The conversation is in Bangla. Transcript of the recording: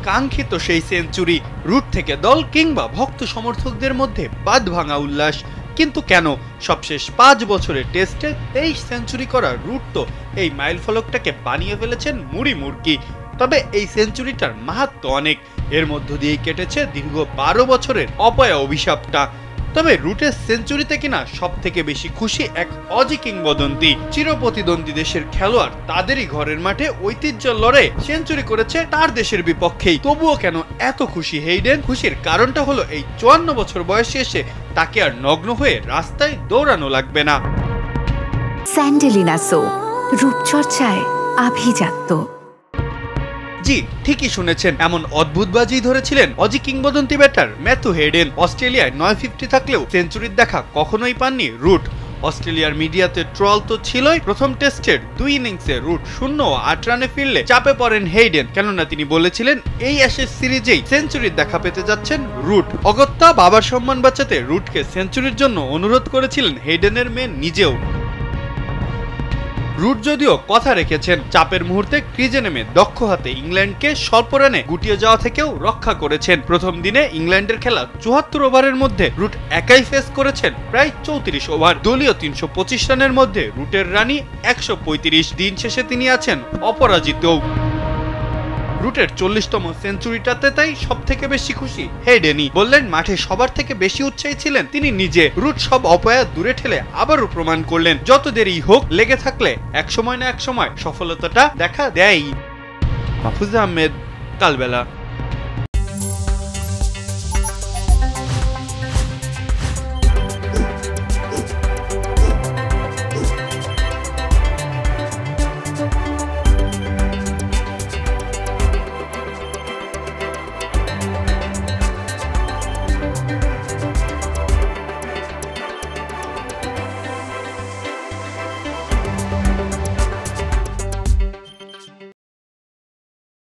কাঙ্ক্ষিত সেই সেঞ্চুরি, রুট থেকে দল কিংবা ভক্ত সমর্থকদের মধ্যে বাঁধ ভাঙা উল্লাস। কিন্তু কেন সবশেষ 5 বছরের টেস্টে 23 সেঞ্চুরি করা রুট তো এই মাইলফলকটাকে বানিয়ে ফেলেছেন মুড়ি মুড়কি। তবে এই সেঞ্চুরিটার মাহাত্ম্য অনেক, এর মধ্য দিয়েই কেটেছে দীর্ঘ 12 বছরের অপয়া অভিশাপটা। তবে রুটের সেঞ্চুরিতে কিনা সব থেকে বেশি খুশি এক অজি কিংবদন্তি। চিরপ্রতিদ্বন্দ্বী দেশের খেলোয়াড় তাদেরই ঘরের মাঠে ঐতিহ্যের লড়াইয়ে সেঞ্চুরি করেছে তার দেশের বিপক্ষেই। তবুও কেন এত খুশি হেইডেন? খুশির কারণটা হলো এই 54 বছর বয়সে এসে তাকে আর নগ্ন হয়ে রাস্তায় দৌড়ানো লাগবে না। স্যান্ডেলিনা সো, রূপচর্চায় আভিজাত্য। জি ঠিকই শুনেছেন, এমন অদ্ভুত বাজি ধরেছিলেন অজি কিংবদন্তি ব্যাটার ম্যাথু হেইডেন। অস্ট্রেলিয়ায় 950 থাকলেও সেঞ্চুরির দেখা কখনোই পাননি রুট। অস্ট্রেলিয়ার মিডিয়াতে ট্রল তো ছিলই। প্রথম টেস্টের 2 ইনিংসে রুট 0 ও 8 রানে ফিরলে চাপে পড়েন হেইডেন, কেননা তিনি বলেছিলেন এই অ্যাশেজ সিরিজেই সেঞ্চুরির দেখা পেতে যাচ্ছেন রুট। অগত্যা বাবার সম্মান বাঁচাতে রুটকে সেঞ্চুরির জন্য অনুরোধ করেছিলেন হেইডেনের মেয়ে নিজেও। রুট যদিও কথা রেখেছেন, চাপের মুহূর্তে ক্রিজে নেমে দক্ষ হাতে ইংল্যান্ডকে স্বল্প রানে গুটিয়ে যাওয়া থেকেও রক্ষা করেছেন। প্রথম দিনে ইংল্যান্ডের খেলা 74 ওভারের মধ্যে রুট একাই ফেস করেছেন প্রায় 34 ওভার। দলীয় 325 রানের মধ্যে রুটের রানই 135। দিন শেষে তিনি আছেন অপরাজিত। রুটের 40তম সেঞ্চুরিটাতে তাই সব থেকে বেশি খুশি হেইডেনই। বললেন মাঠে সবার থেকে বেশি উৎসাহী ছিলেন তিনি নিজে। রুট সব অপয়া দূরে ঠেলে আবারও প্রমাণ করলেন যত দেরি হোক লেগে থাকলে একসময় না একসময় সফলতাটা দেখা দেয়। মাহফুজ আহমেদ, কালবেলা।